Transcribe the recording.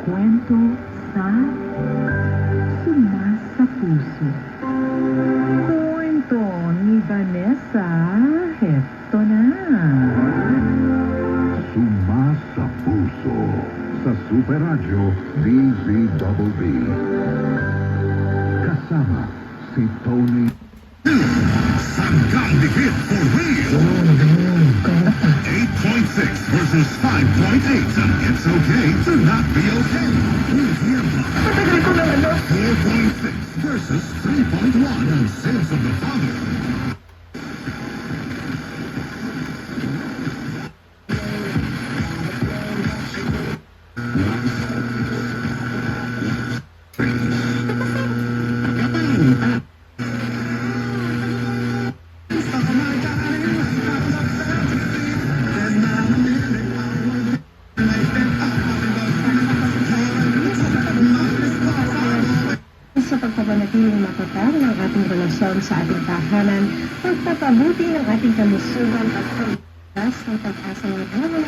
kwento sa Suma sa Puso. Kwento ni Vanessa, heto na. Suma sa Puso sa Super Radio DZBB. Kasama si Tony. Sanggang dikit for real. 8.6 versus 5.8. It's okay to not be okay. 4.6 versus 3.1. Ang Sins of the Father. Sa pagpapanatiling matatag ng ating relasyon sa ating tahanan, pagpapabuti ng ating kalusugan at pagpapas ng pag-asa ng mga